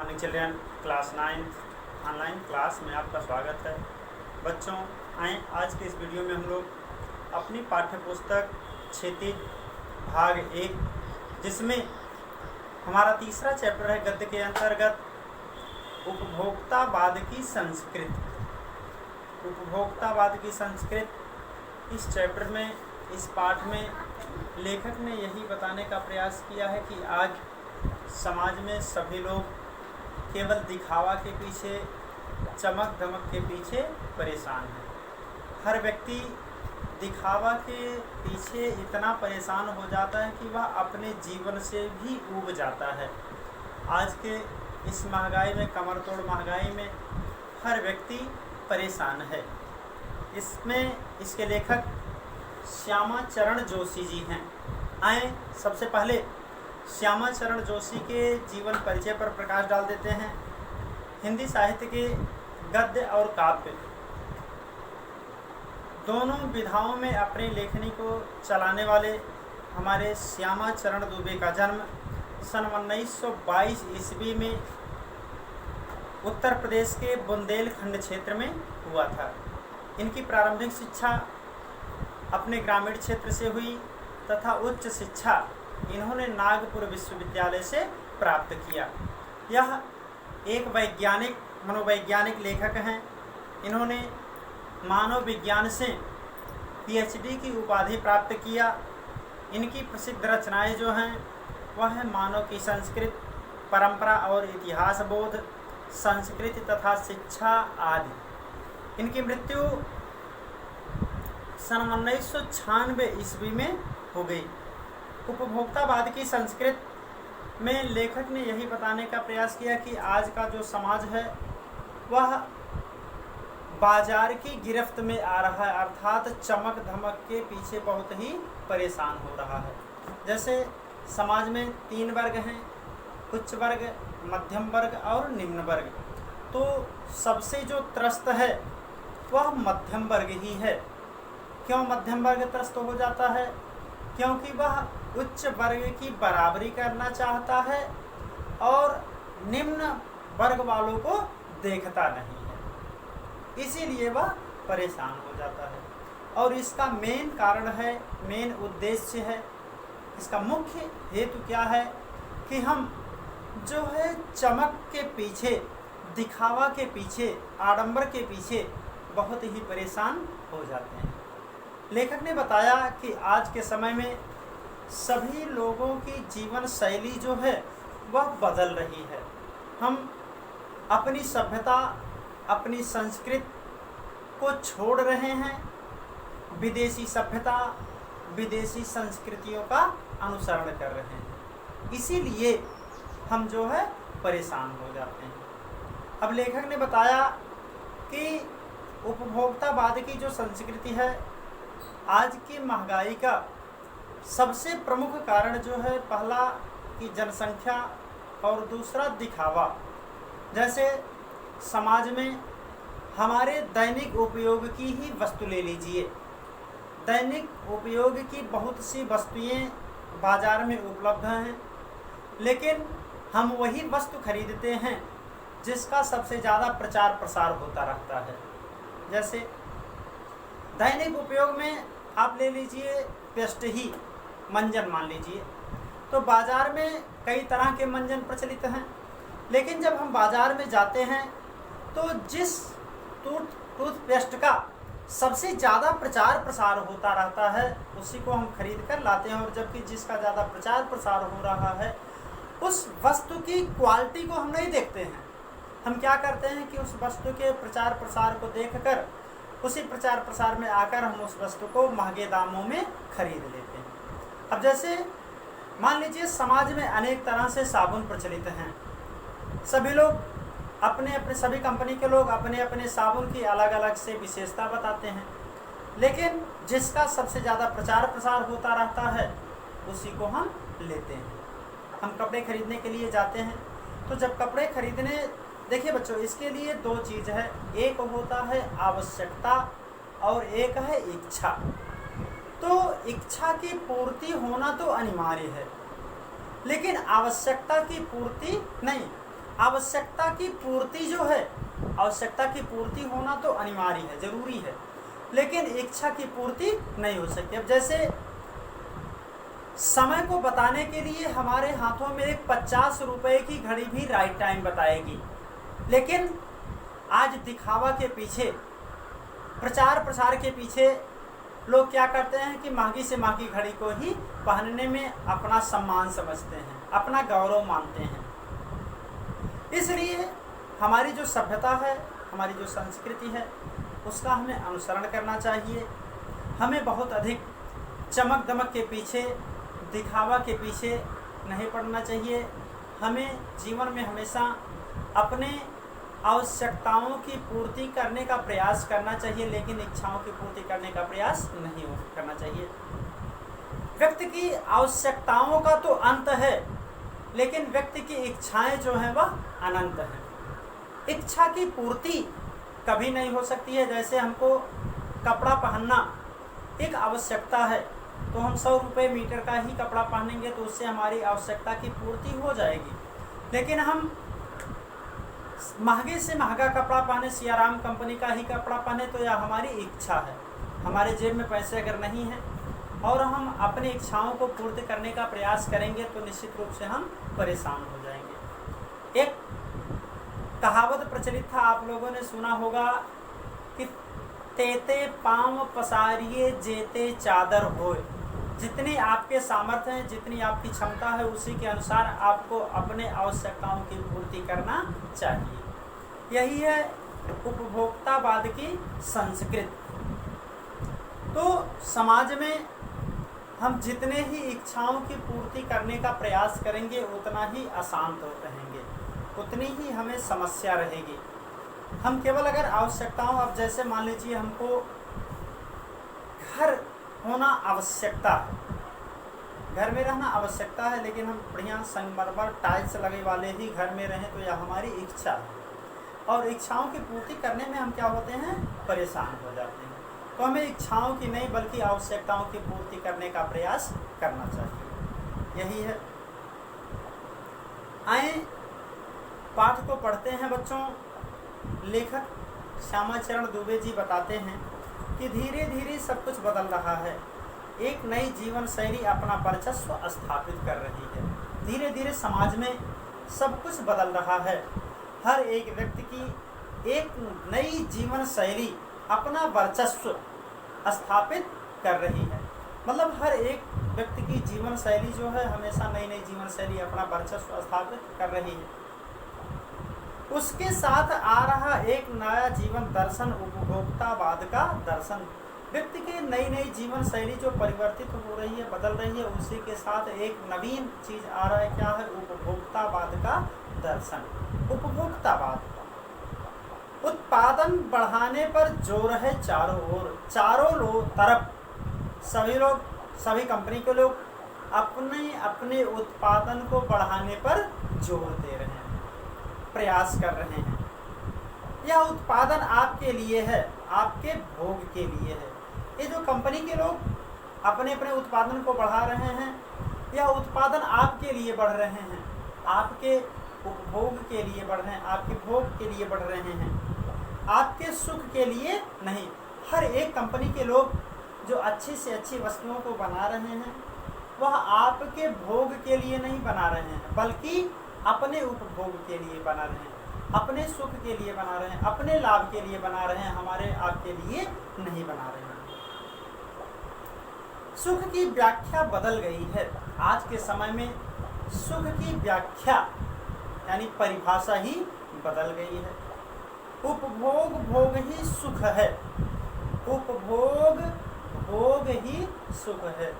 Morning children class 9 online class में आपका स्वागत है। बच्चों आए आज के इस वीडियो में हम लोग अपनी पाठ्य पुस्तक क्षितिज भाग 1 जिसमें हमारा तीसरा चैप्टर है गद्य के अंतर्गत उपभोक्तावाद की संस्कृति। उपभोक्तावाद की संस्कृति इस चैप्टर में इस पाठ में लेखक ने यही बताने का प्रयास किया है कि आज समाज में सभी लोग केवल दिखावा के पीछे, चमक धमक के पीछे परेशान हैं। हर व्यक्ति दिखावा के पीछे इतना परेशान हो जाता है कि वह अपने जीवन से भी ऊब जाता है। आज के इस महंगाई में, कमर तोड़ महंगाई में हर व्यक्ति परेशान है। इसमें इसके लेखक श्यामा चरण जोशी जी हैं। आए सबसे पहले श्यामा चरण जोशी के जीवन परिचय पर प्रकाश डाल देते हैं। हिंदी साहित्य के गद्य और काव्य दोनों विधाओं में अपनी लेखनी को चलाने वाले हमारे श्यामा चरण दुबे का जन्म सन 1922 ईस्वी में उत्तर प्रदेश के बुंदेलखंड क्षेत्र में हुआ था। इनकी प्रारंभिक शिक्षा अपने ग्रामीण क्षेत्र से हुई तथा उच्च शिक्षा इन्होंने नागपुर विश्वविद्यालय से प्राप्त किया। यह एक मनोवैज्ञानिक लेखक हैं। इन्होंने मानव विज्ञान से पीएचडी की उपाधि प्राप्त किया। इनकी प्रसिद्ध रचनाएं जो हैं वह है मानव की संस्कृति, परंपरा और इतिहास बोध, संस्कृति तथा शिक्षा आदि। इनकी मृत्यु सन 1996 ईस्वी में हो गई। उपभोक्तावाद की संस्कृति में लेखक ने यही बताने का प्रयास किया कि आज का जो समाज है वह बाजार की गिरफ्त में आ रहा है, अर्थात चमक धमक के पीछे बहुत ही परेशान हो रहा है। जैसे समाज में 3 वर्ग हैं, उच्च वर्ग, मध्यम वर्ग और निम्न वर्ग। तो सबसे जो त्रस्त है वह मध्यम वर्ग ही है। क्यों मध्यम वर्ग त्रस्त हो जाता है? क्योंकि वह उच्च वर्ग की बराबरी करना चाहता है और निम्न वर्ग वालों को देखता नहीं है, इसीलिए वह परेशान हो जाता है। और इसका मेन कारण है, मेन उद्देश्य है, इसका मुख्य हेतु क्या है कि हम जो है चमक के पीछे, दिखावा के पीछे, आडंबर के पीछे बहुत ही परेशान हो जाते हैं। लेखक ने बताया कि आज के समय में सभी लोगों की जीवन शैली जो है वह बदल रही है। हम अपनी सभ्यता, अपनी संस्कृति को छोड़ रहे हैं, विदेशी सभ्यता, विदेशी संस्कृतियों का अनुसरण कर रहे हैं, इसीलिए हम जो है परेशान हो जाते हैं। अब लेखक ने बताया कि उपभोक्तावाद की जो संस्कृति है, आज की महंगाई का सबसे प्रमुख कारण जो है, पहला कि जनसंख्या और दूसरा दिखावा। जैसे समाज में हमारे दैनिक उपयोग की ही वस्तु ले लीजिए। दैनिक उपयोग की बहुत सी वस्तुएं बाजार में उपलब्ध हैं, लेकिन हम वही वस्तु खरीदते हैं जिसका सबसे ज़्यादा प्रचार प्रसार होता रहता है। जैसे दैनिक उपयोग में आप ले लीजिए पेस्ट ही, मंजन मान लीजिए, तो बाज़ार में कई तरह के मंजन प्रचलित हैं, लेकिन जब हम बाज़ार में जाते हैं तो जिस टूथपेस्ट का सबसे ज़्यादा प्रचार प्रसार होता रहता है उसी को हम खरीद कर लाते हैं, और जबकि जिसका ज़्यादा प्रचार प्रसार हो रहा है उस वस्तु की क्वालिटी को हम नहीं देखते हैं। हम क्या करते हैं कि उस वस्तु के प्रचार प्रसार को देखकर उसी प्रचार प्रसार में आकर हम उस वस्तु को महंगे दामों में खरीद लेते हैं। अब जैसे मान लीजिए समाज में अनेक तरह से साबुन प्रचलित हैं। सभी लोग सभी कंपनी के लोग अपने अपने साबुन की अलग अलग से विशेषता बताते हैं, लेकिन जिसका सबसे ज़्यादा प्रचार प्रसार होता रहता है उसी को हम लेते हैं। हम कपड़े खरीदने के लिए जाते हैं, तो जब कपड़े खरीदने, देखिए बच्चों, इसके लिए 2 चीज़ है, एक होता है आवश्यकता और एक है इच्छा। तो इच्छा की पूर्ति होना तो अनिवार्य है, लेकिन आवश्यकता की पूर्ति नहीं। आवश्यकता की पूर्ति जो है, आवश्यकता की पूर्ति होना तो अनिवार्य है, जरूरी है, लेकिन इच्छा की पूर्ति नहीं हो सकती। अब जैसे समय को बताने के लिए हमारे हाथों में एक 50 रुपए की घड़ी भी राइट टाइम बताएगी, लेकिन आज दिखावा के पीछे, प्रचार प्रसार के पीछे लोग क्या करते हैं कि महंगी से महंगी घड़ी को ही पहनने में अपना सम्मान समझते हैं, अपना गौरव मानते हैं। इसलिए हमारी जो सभ्यता है, हमारी जो संस्कृति है, उसका हमें अनुसरण करना चाहिए। हमें बहुत अधिक चमक दमक के पीछे, दिखावा के पीछे नहीं पड़ना चाहिए। हमें जीवन में हमेशा अपने आवश्यकताओं की पूर्ति करने का प्रयास करना चाहिए, लेकिन इच्छाओं की पूर्ति करने का प्रयास नहीं करना चाहिए। व्यक्ति की आवश्यकताओं का तो अंत है, लेकिन व्यक्ति की इच्छाएं जो हैं वह अनंत हैं। इच्छा की पूर्ति कभी नहीं हो सकती है। जैसे हमको कपड़ा पहनना एक आवश्यकता है, तो हम 100 रुपये मीटर का ही कपड़ा पहनेंगे तो उससे हमारी आवश्यकता की पूर्ति हो जाएगी। लेकिन हम महंगे से महंगा कपड़ा पहने, सियाराम कंपनी का ही कपड़ा पहने, तो यह हमारी इच्छा है। हमारे जेब में पैसे अगर नहीं हैं और हम अपनी इच्छाओं को पूर्ति करने का प्रयास करेंगे तो निश्चित रूप से हम परेशान हो जाएंगे। एक कहावत प्रचलित था, आप लोगों ने सुना होगा कि तेते पाँव पसारिए जेते चादर होए। जितनी आपके सामर्थ्य है, जितनी आपकी क्षमता है, उसी के अनुसार आपको अपने आवश्यकताओं की पूर्ति करना चाहिए। यही है उपभोक्तावाद की संस्कृति। तो समाज में हम जितने ही इच्छाओं की पूर्ति करने का प्रयास करेंगे उतना ही अशांत रहेंगे, उतनी ही हमें समस्या रहेगी। हम केवल अगर आवश्यकताओं, अब जैसे मान लीजिए हमको घर होना आवश्यकता है, घर में रहना आवश्यकता है, लेकिन हम बढ़िया संगमरमर टाइल्स लगे वाले ही घर में रहें तो यह हमारी इच्छा है। और इच्छाओं की पूर्ति करने में हम क्या होते हैं, परेशान हो जाते हैं। तो हमें इच्छाओं की नहीं बल्कि आवश्यकताओं की पूर्ति करने का प्रयास करना चाहिए। यही है। आए पाठ को पढ़ते हैं बच्चों। लेखक श्यामाचरण दुबे जी बताते हैं कि धीरे धीरे सब कुछ बदल रहा है। एक नई जीवन शैली अपना वर्चस्व स्थापित कर रही है। धीरे धीरे समाज में सब कुछ बदल रहा है। हर एक व्यक्ति की एक नई जीवन शैली अपना वर्चस्व स्थापित कर रही है। मतलब हर एक व्यक्ति की जीवन शैली जो है हमेशा नई नई जीवन शैली अपना वर्चस्व स्थापित कर रही है। उसके साथ आ रहा एक नया जीवन दर्शन उपभोक्तावाद का दर्शन। व्यक्ति की नई नई जीवन शैली जो परिवर्तित हो रही है, बदल रही है, उसी के साथ एक नवीन चीज आ रहा है। क्या है? उपभोक्तावाद का दर्शन। उपभोक्तावाद उत्पादन बढ़ाने पर जोर है चारों ओर। चारों तरफ सभी लोग, सभी कंपनी के लोग अपने अपने उत्पादन को बढ़ाने पर जोर दे रहे हैं, प्रयास कर रहे हैं। यह उत्पादन आपके लिए है, आपके भोग के लिए है। ये जो कंपनी के लोग अपने अपने उत्पादन को बढ़ा रहे हैं, यह उत्पादन आपके लिए बढ़ रहे हैं, आपके उपभोग के लिए बढ़ रहे हैं, आपके भोग के लिए बढ़ रहे हैं, आपके सुख के लिए नहीं। हर एक कंपनी के लोग जो अच्छी से अच्छी वस्तुओं को बना रहे हैं वह आपके भोग के लिए नहीं बना रहे हैं, बल्कि अपने उपभोग के लिए बना रहे हैं, अपने सुख के लिए बना रहे हैं, अपने लाभ के लिए बना रहे हैं, हमारे आपके लिए नहीं बना रहे हैं। सुख की व्याख्या बदल गई है। आज के समय में सुख की व्याख्या यानी परिभाषा ही बदल गई है। उपभोग भोग ही सुख है, उपभोग भोग ही सुख है।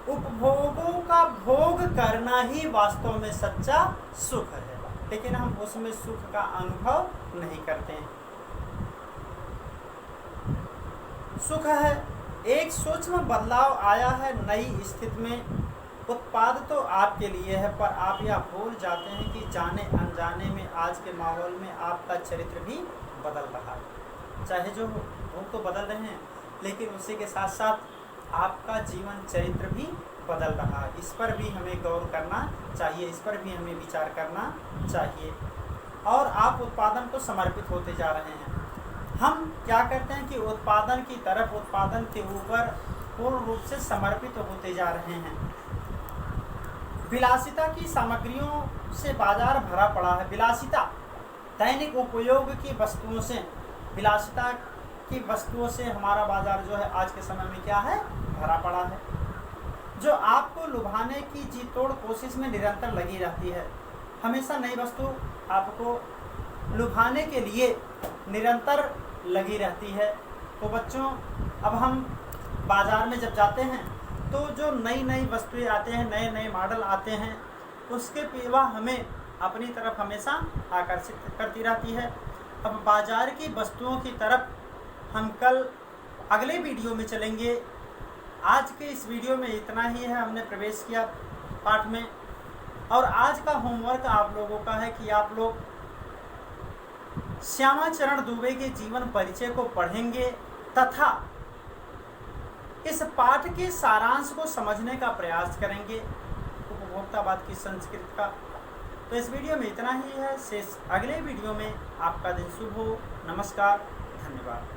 उपभोगों का भोग करना ही वास्तव में सच्चा सुख है, लेकिन हम उसमें सुख का अनुभव नहीं करते हैं। सुख है, एक सूक्ष्म बदलाव आया है नई स्थिति में। उत्पाद तो आपके लिए है, पर आप यह भूल जाते हैं कि जाने अनजाने में आज के माहौल में आपका चरित्र भी बदल रहा है। चाहे जो वो तो बदल रहे हैं, लेकिन उसी के साथ साथ आपका जीवन चरित्र भी बदल रहा है। इस पर भी हमें गौर करना चाहिए, इस पर भी हमें विचार करना चाहिए। और आप उत्पादन को समर्पित होते जा रहे हैं। हम क्या करते हैं कि उत्पादन की तरफ, उत्पादन के ऊपर पूर्ण रूप से समर्पित होते जा रहे हैं। विलासिता की सामग्रियों से बाजार भरा पड़ा है। विलासिता, दैनिक उपयोग की वस्तुओं से, विलासिता की वस्तुओं से हमारा बाजार जो है आज के समय में क्या है, भरा पड़ा है, जो आपको लुभाने की जी तोड़ कोशिश में निरंतर लगी रहती है। हमेशा नई वस्तु आपको लुभाने के लिए निरंतर लगी रहती है। तो बच्चों, अब हम बाजार में जब जाते हैं तो जो नई नई वस्तुएं आते हैं, नए नए मॉडल आते हैं, उसके पीछे हमें अपनी तरफ हमेशा आकर्षित करती रहती है। अब बाजार की वस्तुओं की तरफ हम कल अगले वीडियो में चलेंगे। आज के इस वीडियो में इतना ही है। हमने प्रवेश किया पाठ में, और आज का होमवर्क आप लोगों का है कि आप लोग श्यामा चरण दुबे के जीवन परिचय को पढ़ेंगे तथा इस पाठ के सारांश को समझने का प्रयास करेंगे, उपभोक्तावाद की संस्कृति का। तो इस वीडियो में इतना ही है। शेष अगले वीडियो में। आपका दिन शुभ हो। नमस्कार, धन्यवाद।